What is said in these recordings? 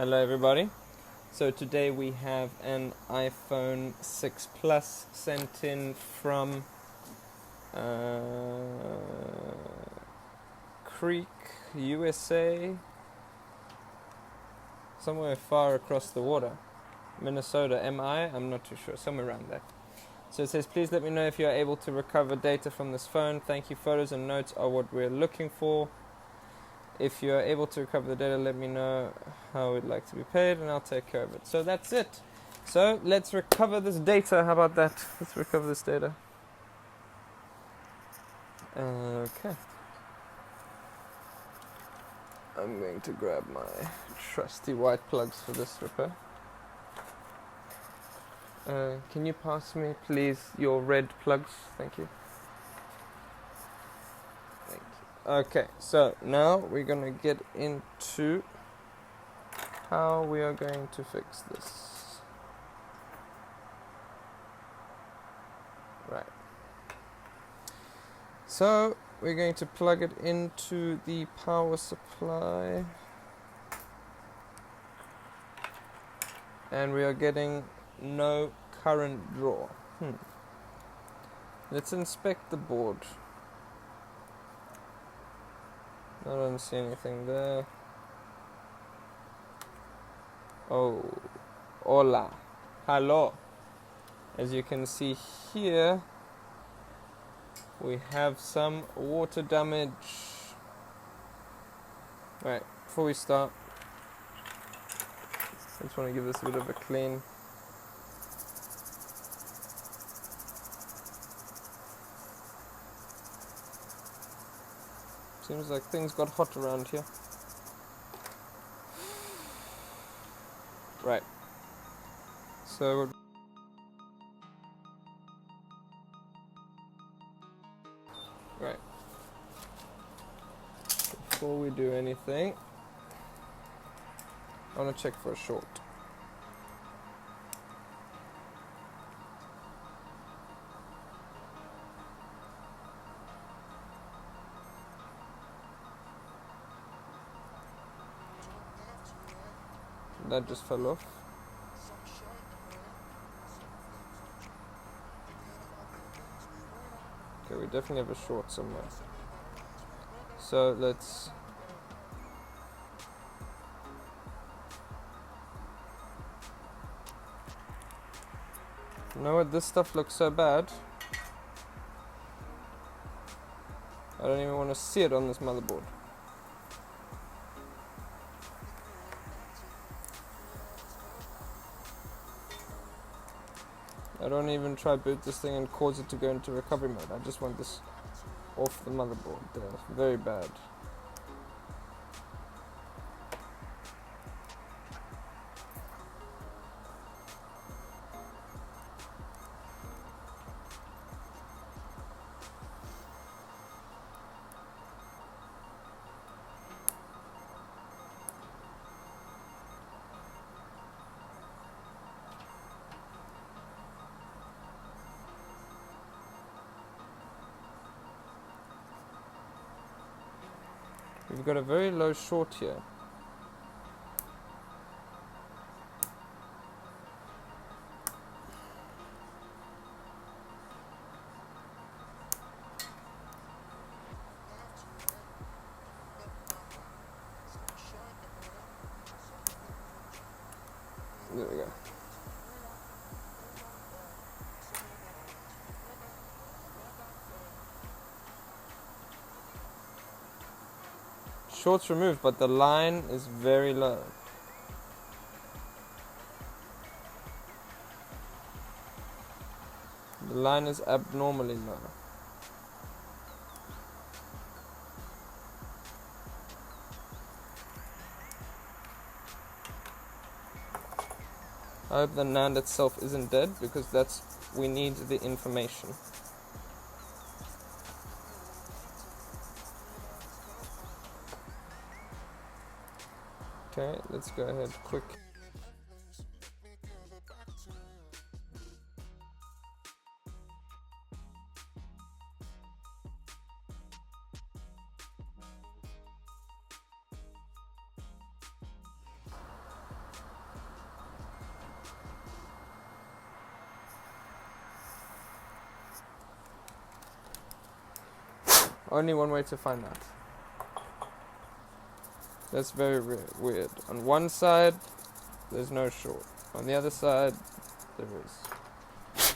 Hello everybody. So today we have an iPhone 6 Plus sent in from Creek, USA, somewhere far across the water. Minnesota, I'm not too sure, somewhere around there. So it says, please let me know if you are able to recover data from this phone. Thank you. Photos and notes are what we're looking for. If you are able to recover the data, let me know how we'd like to be paid and I'll take care of it. So that's it. So let's recover this data. How about that? Let's recover this data. Okay. I'm going to grab my trusty white plugs for this repair. Can you pass me, please, your red plugs? Thank you. Thank you. Okay, so now we're going to get into how we are going to fix this. Right. So we're going to plug it into the power supply. And we are getting no current draw. Let's inspect the board. I don't see anything there. Oh, hola, hello. As you can see here, we have some water damage. Right, before we start, I just want to give this a bit of a clean. Seems like things got hot around here. Right. So right. Before we do anything, I want to check for a short. That just fell off. Okay, we definitely have a short somewhere. So let's... You know what? This stuff looks so bad. I don't even want to see it on this motherboard. I don't even try boot this thing and cause it to go into recovery mode. I just want this off the motherboard. They're very bad. We've got a very low short here. There we go. Short's removed, but the line is very low. The line is abnormally low. I hope the NAND itself isn't dead, because we need the information. Okay, let's go ahead quick. Only one way to find out. That's very weird. On one side, there's no short. On the other side, there is.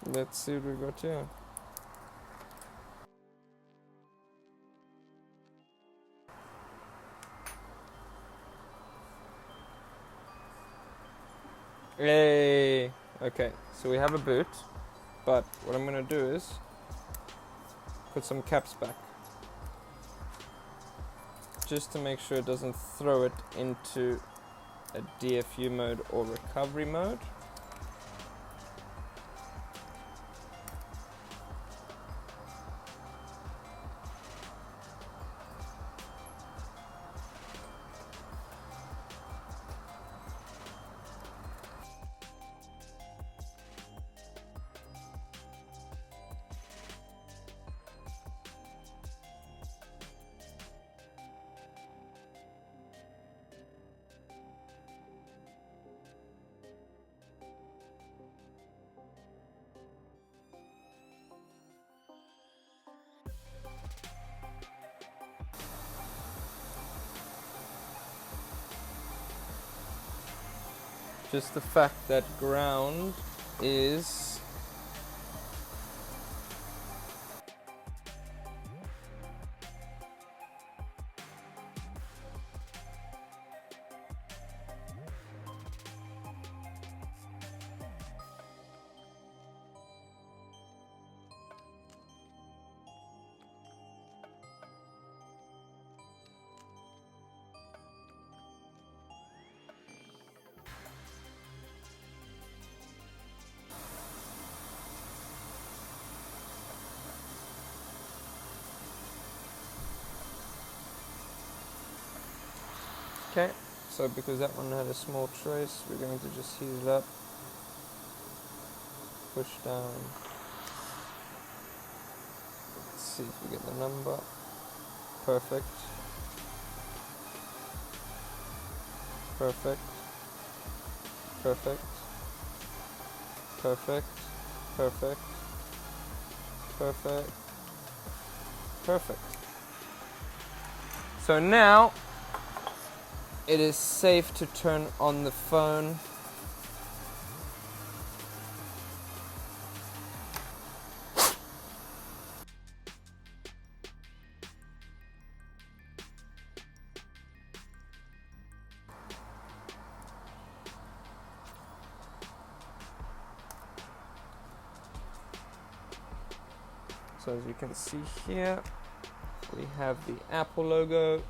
Let's see what we got here. Yay! Okay, so we have a boot, but what I'm gonna do is put some caps back, just to make sure it doesn't throw it into a DFU mode or recovery mode. Just the fact that ground is okay. So because that one had a small trace, we're going to just heat it up, push down. Let's see if we get the number. Perfect. Perfect. Perfect. Perfect. Perfect. Perfect. Perfect. So now it is safe to turn on the phone. So as you can see here, we have the Apple logo.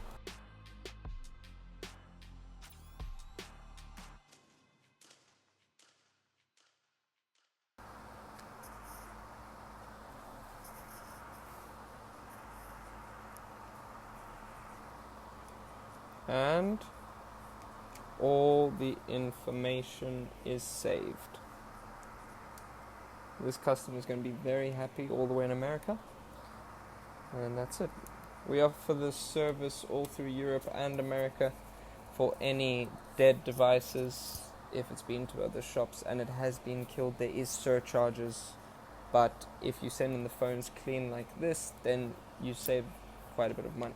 And all the information is saved. This customer is going to be very happy all the way in America. And that's it. We offer this service all through Europe and America for any dead devices. If it's been to other shops and it has been killed, there is surcharges. But if you send in the phones clean like this, then you save quite a bit of money.